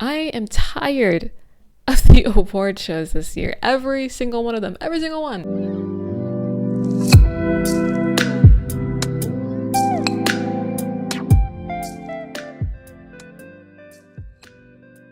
I am tired of the award shows this year. Every single one of them. Every single one.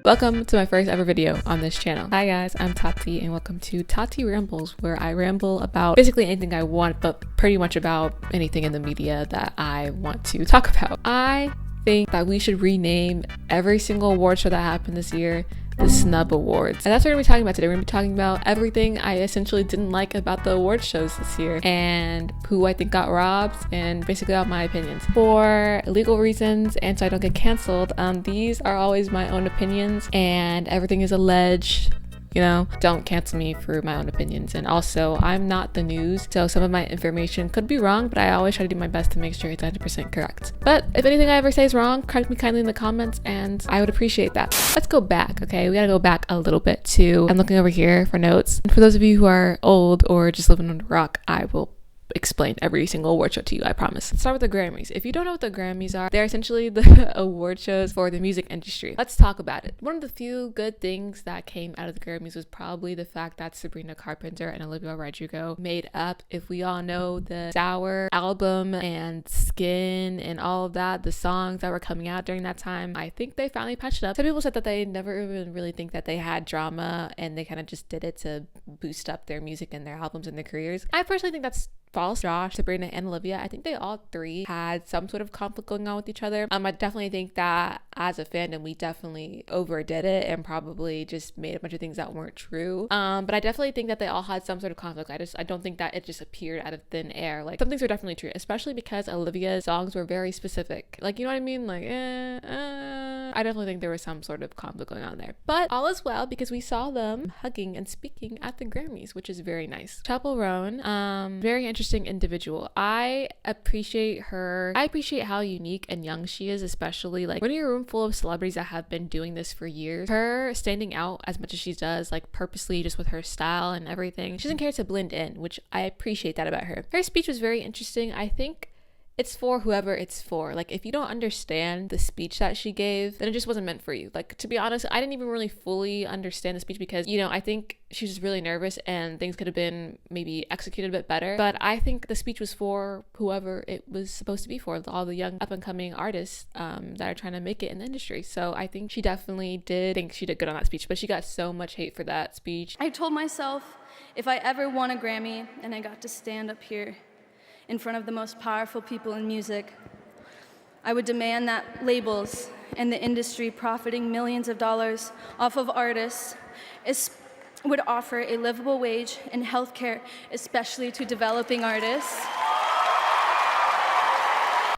Welcome to my first ever video on this channel. Hi guys, I'm Tati and welcome to Tati Rambles, where I ramble about basically anything I want, but pretty much about anything in the media that I want to talk about. I think that we should rename every single award show that happened this year the Snub Awards. And that's what we're going to be talking about today. We're going to be talking about everything I essentially didn't like about the award shows this year and who I think got robbed and basically all my opinions. For legal reasons and so I don't get canceled, these are always my own opinions and everything is alleged. You know, don't cancel me for my own opinions. And also, I'm not the news, so some of my information could be wrong, but I always try to do my best to make sure it's 100% correct. But if anything I ever say is wrong, correct me kindly in the comments, and I would appreciate that. Let's go back, okay? We gotta go back a little bit to, I'm looking over here for notes. And for those of you who are old or just living on the rock, I will explain every single award show to you, I promise. Let's start with the Grammys. If you don't know what the Grammys are, they're essentially the award shows for the music industry. Let's talk about it. One of the few good things that came out of the Grammys was probably the fact that Sabrina Carpenter and Olivia Rodrigo made up. If we all know the Sour album and Skin and all of that, the songs that were coming out during that time, I think they finally patched it up. Some people said that they never even really think that they had drama and they kind of just did it to boost up their music and their albums and their careers. I personally think that's false. Josh, Sabrina, and Olivia, I think they all three had some sort of conflict going on with each other. I definitely think that as a fandom, we definitely overdid it and probably just made a bunch of things that weren't true. But I definitely think that they all had some sort of conflict. I don't think that it just appeared out of thin air. Like, some things are definitely true, especially because Olivia's songs were very specific. Like, you know what I mean? Like, I definitely think there was some sort of conflict going on there. But all is well because we saw them hugging and speaking at the Grammys, which is very nice. Chappell Roan, very interesting individual. I appreciate her. I appreciate how unique and young she is, especially like when you're a room full of celebrities that have been doing this for years. Her standing out as much as she does, like purposely, just with her style and everything. She doesn't care to blend in, which I appreciate that about her. Her speech was very interesting. I think it's for whoever it's for. Like, if you don't understand the speech that she gave, then it just wasn't meant for you. Like, to be honest, I didn't even really fully understand the speech because, you know, I think she was just really nervous and things could have been maybe executed a bit better. But I think the speech was for whoever it was supposed to be for, all the young up-and-coming artists that are trying to make it in the industry. So I think she definitely did good on that speech, but she got so much hate for that speech. I told myself if I ever won a Grammy and I got to stand up here in front of the most powerful people in music, I would demand that labels and the industry profiting millions of dollars off of artists would offer a livable wage and healthcare, especially to developing artists.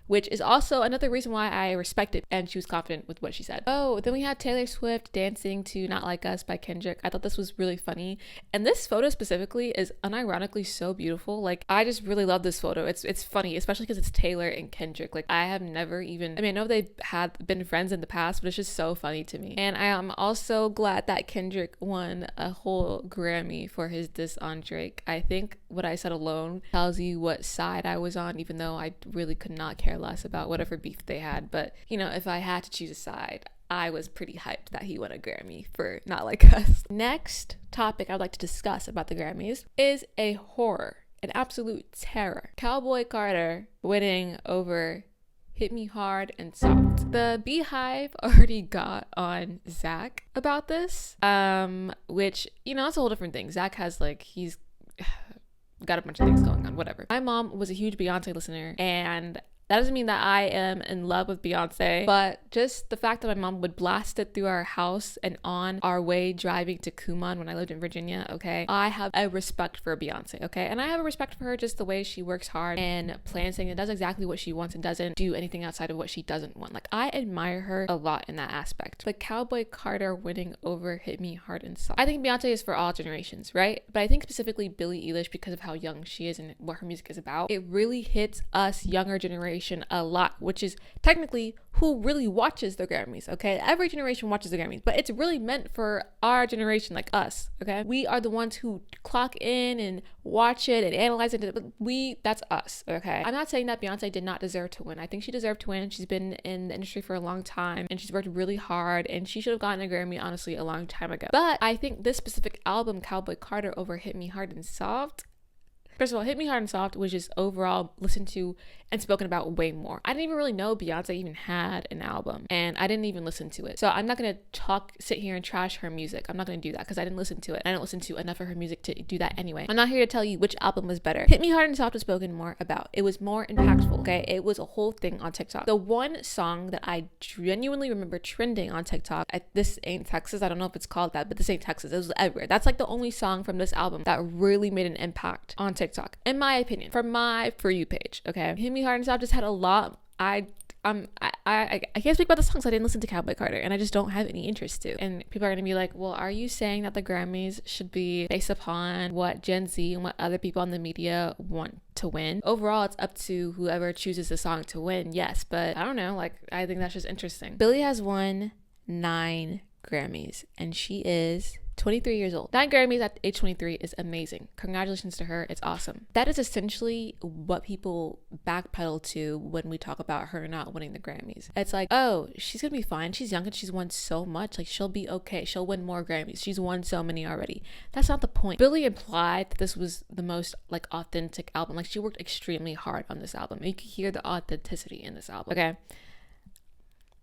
Which is also another reason why I respect it, and she was confident with what she said. Oh, then we had Taylor Swift dancing to Not Like Us by Kendrick. I thought this was really funny, and this photo specifically is unironically so beautiful. Like, I just really love this photo. It's funny, especially because it's Taylor and Kendrick. Like, I have never even, I mean, I know they've had been friends in the past, but it's just so funny to me. And I am also glad that Kendrick won a whole Grammy for his diss on Drake. I think what I said alone tells you what side I was on, even though I really could not care less about whatever beef they had. But, you know, if I had to choose a side, I was pretty hyped that he won a Grammy for Not Like Us. Next topic I'd like to discuss about the Grammys is a horror, an absolute terror. Cowboy Carter winning over Hit Me Hard and Soft. The Beehive already got on Zach about this, which, you know, that's a whole different thing. Zach has, like, he's got a bunch of things going on, whatever. My mom was a huge Beyonce listener, and that doesn't mean that I am in love with Beyonce, but just the fact that my mom would blast it through our house and on our way driving to Kumon when I lived in Virginia, okay? I have a respect for Beyonce, okay? And I have a respect for her just the way she works hard and plans things and does exactly what she wants and doesn't do anything outside of what she doesn't want. Like, I admire her a lot in that aspect. But Cowboy Carter winning over Hit Me Hard and Soft. I think Beyonce is for all generations, right? But I think specifically Billie Eilish, because of how young she is and what her music is about, it really hits us younger generations generation a lot, which is technically who really watches the Grammys, okay? Every generation watches the Grammys, but it's really meant for our generation, like us, okay? We are the ones who clock in and watch it and analyze it, but that's us, okay? I'm not saying that Beyonce did not deserve to win. I think she deserved to win. She's been in the industry for a long time and she's worked really hard, and she should have gotten a Grammy, honestly, a long time ago. But I think this specific album, Cowboy Carter, over Hit Me Hard and Soft, first of all, Hit Me Hard and Soft was just overall listened to and spoken about way more. I didn't even really know Beyonce even had an album, and I didn't even listen to it. So I'm not going to sit here and trash her music. I'm not going to do that because I didn't listen to it. I didn't listen to enough of her music to do that anyway. I'm not here to tell you which album was better. Hit Me Hard and Soft was spoken more about. It was more impactful, okay? It was a whole thing on TikTok. The one song that I genuinely remember trending on TikTok, This Ain't Texas, I don't know if it's called that, but This Ain't Texas, it was everywhere. That's like the only song from this album that really made an impact on TikTok, in my opinion, from my For You page, okay? Hit Me Hard and Soft just had a lot. I can't speak about the songs. I didn't listen to Cowboy Carter, and I just don't have any interest to. And people are gonna be like, well, are you saying that the Grammys should be based upon what Gen Z and what other people in the media want to win? Overall, it's up to whoever chooses the song to win, yes, but I don't know, like, I think that's just interesting. Billie has won 9 Grammys, and she is 23 years old. 9 Grammys at age 23 is amazing. Congratulations to her. It's awesome. That is essentially what people backpedal to when we talk about her not winning the Grammys. It's like, oh, she's gonna be fine. She's young and she's won so much. Like, she'll be okay. She'll win more Grammys. She's won so many already. That's not the point. Billie implied that this was the most like authentic album. Like, she worked extremely hard on this album. And you can hear the authenticity in this album. Okay.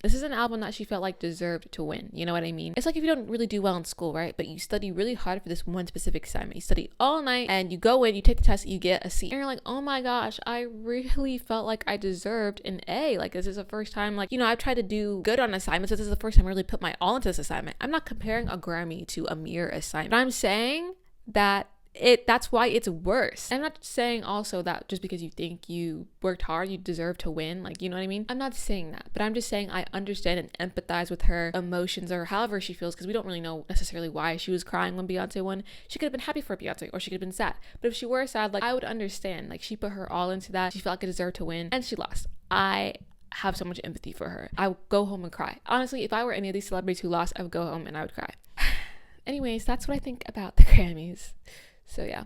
This is an album that she felt like deserved to win. You know what I mean? It's like if you don't really do well in school, right? But you study really hard for this one specific assignment. You study all night and you go in, you take the test, you get a C. And you're like, oh my gosh, I really felt like I deserved an A. Like, this is the first time, like, you know, I've tried to do good on assignments. This is the first time I really put my all into this assignment. I'm not comparing a Grammy to a mere assignment. But I'm saying that that's why it's worse. I'm not saying also that just because you think you worked hard, you deserve to win. Like, you know what I mean? I'm not saying that, but I'm just saying I understand and empathize with her emotions or however she feels, because we don't really know necessarily why she was crying when Beyonce won. She could have been happy for Beyonce, or she could have been sad. But if she were sad, like, I would understand. Like, she put her all into that. She felt like it deserved to win, and she lost. I have so much empathy for her. I would go home and cry. Honestly, if I were any of these celebrities who lost, I would go home and I would cry. Anyways, that's what I think about the Grammys. So yeah.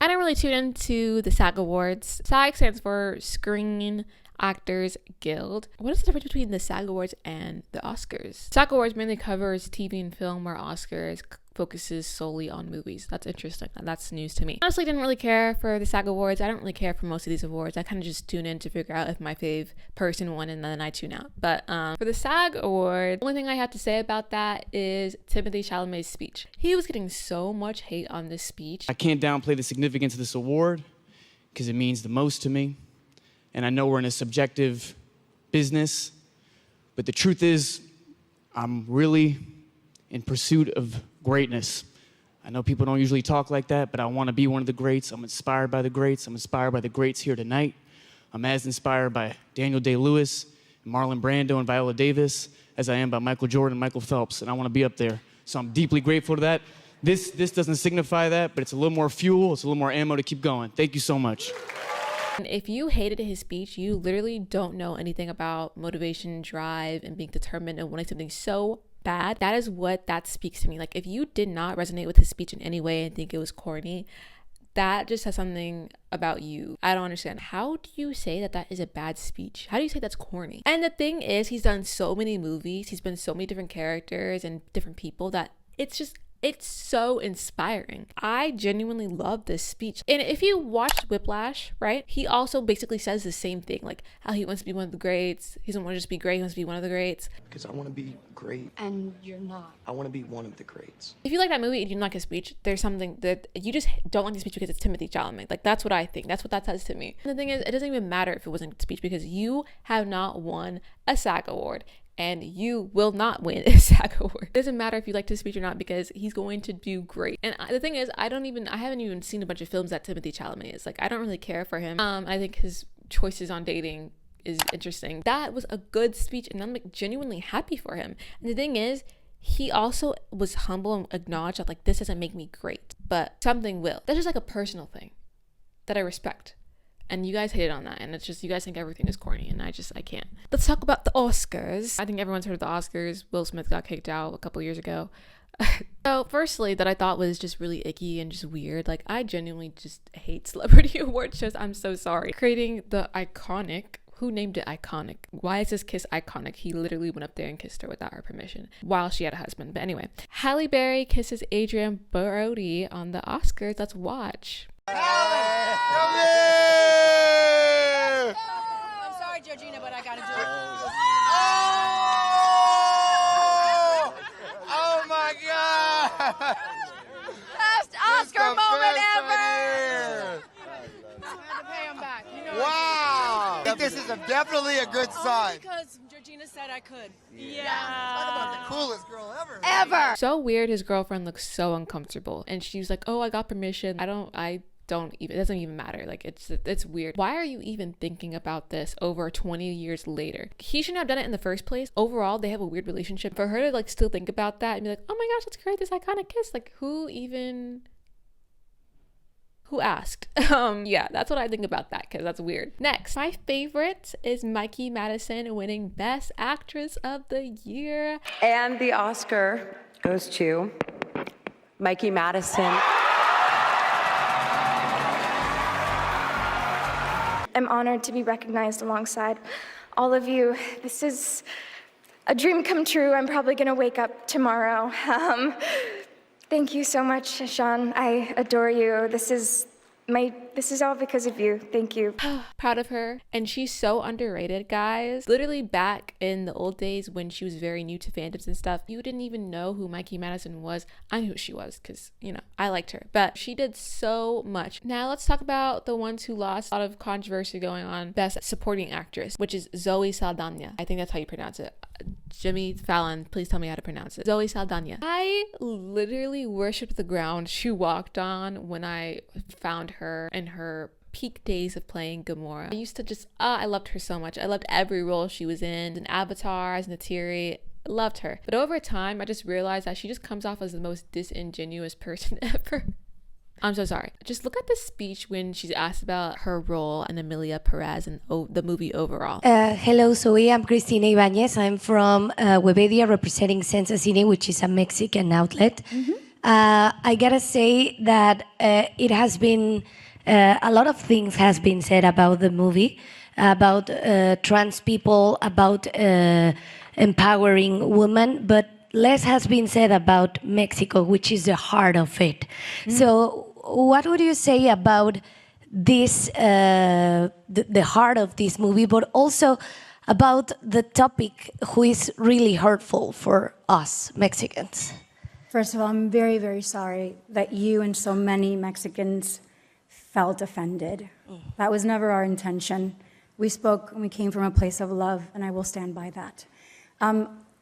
I don't really tune into the SAG Awards. SAG stands for Screen Actors Guild. What is the difference between the SAG Awards and the Oscars? SAG Awards mainly covers TV and film, where Oscars focuses solely on movies. That's interesting. That's news to me. Honestly, didn't really care for the SAG Awards. I don't really care for most of these awards. I kind of just tune in to figure out if my fave person won, and then I tune out. But for the SAG Award, the only thing I have to say about that is Timothée Chalamet's speech. He was getting so much hate on this speech. I can't downplay the significance of this award because it means the most to me. And I know we're in a subjective business, but the truth is, I'm really in pursuit of greatness. I know people don't usually talk like that, but I want to be one of the greats. I'm inspired by the greats. I'm inspired by the greats here tonight. I'm as inspired by Daniel Day-Lewis, and Marlon Brando, and Viola Davis as I am by Michael Jordan and Michael Phelps, and I want to be up there. So I'm deeply grateful to that. This doesn't signify that, but it's a little more fuel. It's a little more ammo to keep going. Thank you so much. And if you hated his speech, you literally don't know anything about motivation, drive, and being determined and wanting something so bad. That is what that speaks to me. Like, if you did not resonate with his speech in any way and think it was corny, that just says something about you. I don't understand. How do you say that that is a bad speech? How do you say that's corny? And the thing is, he's done so many movies. He's been so many different characters and different people that it's so inspiring. I genuinely love this speech. And if you watched Whiplash, right, he also basically says the same thing, like how he wants to be one of the greats. He doesn't want to just be great, he wants to be one of the greats. Because I want to be great. And you're not. I want to be one of the greats. If you like that movie and you don't like his speech, there's something that you just don't like the speech because it's Timothée Chalamet. Like, that's what I think. That's what that says to me. And the thing is, it doesn't even matter if it wasn't a good speech, because you have not won a SAG Award. And you will not win a SAG Award. It doesn't matter if you like his speech or not, because he's going to do great. And the thing is, I haven't even seen a bunch of films that Timothée Chalamet is. Like, I don't really care for him. I think his choices on dating is interesting. That was a good speech, and I'm like genuinely happy for him. And the thing is, he also was humble and acknowledged that like this doesn't make me great, but something will. That's just like a personal thing that I respect. And you guys hated on that, and it's just you guys think everything is corny, and I can't. Let's talk about the Oscars. I think everyone's heard of the Oscars. Will Smith got kicked out a couple years ago. So firstly, that I thought was just really icky and just weird. Like, I genuinely just hate celebrity award shows. I'm so sorry. Creating the iconic, who named it iconic? Why is this kiss iconic? He literally went up there and kissed her without her permission while she had a husband. But anyway, Halle Berry kisses Adrian Brody on the Oscars. Let's watch. I'm sorry, Georgina, but I gotta do it. Oh my God! Best Oscar moment ever! I had to pay him back. Wow! I think this is definitely a good sign. Because Georgina said I could. Yeah. Talk about the coolest girl ever. Ever! So weird. His girlfriend looks so uncomfortable, and she was like, "Oh, I got permission." I don't even, it doesn't even matter. Like, it's weird. Why are you even thinking about this over 20 years later? He shouldn't have done it in the first place. Overall, they have a weird relationship. For her to like still think about that and be like, oh my gosh, let's create this iconic kiss. Like, who asked? Yeah, that's what I think about that, because that's weird. Next, my favorite is Mikey Madison winning Best Actress of the Year. And the Oscar goes to Mikey Madison. I'm honored to be recognized alongside all of you. This is a dream come true. I'm probably gonna wake up tomorrow. Thank you so much, Sean. I adore you. This is all because of you. Thank you. Proud of her. And she's so underrated, guys. Literally back in the old days when she was very new to fandoms and stuff, you didn't even know who Mikey Madison was. I knew who she was because, I liked her. But she did so much. Now let's talk about the ones who lost. A lot of controversy going on. Best Supporting Actress, which is Zoe Saldana. I think that's how you pronounce it. Jimmy Fallon, please tell me how to pronounce it. Zoe Saldana. I literally worshipped the ground she walked on when I found her in her peak days of playing Gamora. I used to just, I loved her so much. I loved every role she was in Avatar, as Neytiri. Loved her. But over time, I just realized that she just comes off as the most disingenuous person ever. I'm so sorry. Just look at the speech when she's asked about her role in Emilia Perez and the movie overall. Hello, Zoe. I'm Cristina Ibanez. I'm from Webedia, representing Sensa Cine, which is a Mexican outlet. I gotta say that it has been, a lot of things has been said about the movie, about trans people, about empowering women, but less has been said about Mexico, which is the heart of it. So what would you say about this, the heart of this movie, but also about the topic who is really hurtful for us Mexicans? First of all, I'm very, very sorry that you and so many Mexicans felt offended. That was never our intention. We spoke and we came from a place of love, and I will stand by that.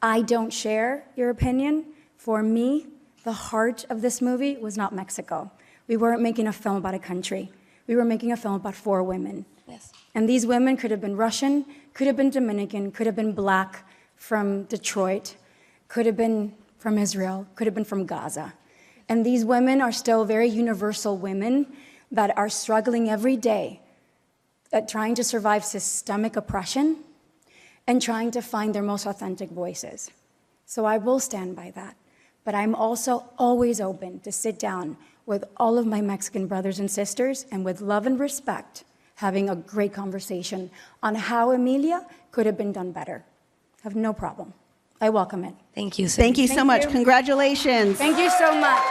I don't share your opinion. For me, the heart of this movie was not Mexico. We weren't making a film about a country. We were making a film about 4 women. Yes. And these women could have been Russian, could have been Dominican, could have been black from Detroit, could have been from Israel, could have been from Gaza. And these women are still very universal women that are struggling every day at trying to survive systemic oppression and trying to find their most authentic voices. So I will stand by that. But I'm also always open to sit down with all of my Mexican brothers and sisters and with love and respect, having a great conversation on how Emilia could have been done better. I have no problem. I welcome it. Thank you. Thank you so much. Congratulations. Thank you so much.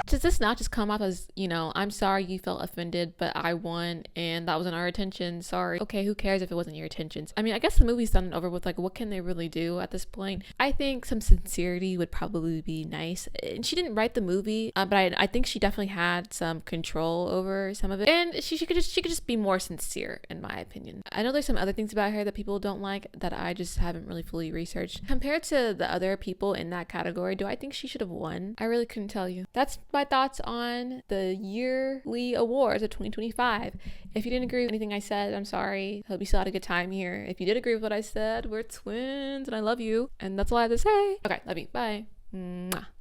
Does this not just come off as, I'm sorry you felt offended, but I won and that wasn't our intention. Sorry. Okay, who cares if it wasn't your intentions? I mean, I guess the movie's done and over with. Like, what can they really do at this point? I think some sincerity would probably be nice. And she didn't write the movie, but I think she definitely had some control over some of it. And she could just be more sincere, in my opinion. I know there's some other things about her that people don't like that I just haven't really fully researched. Compared to the other people in that category, do I think she should have won? I really couldn't tell you. That's my thoughts on the yearly awards of 2025. If you didn't agree with anything I said, I'm sorry. Hope you still had a good time here. If you did agree with what I said, we're twins and I love you. And that's all I have to say. Okay, love you. Bye. Mwah.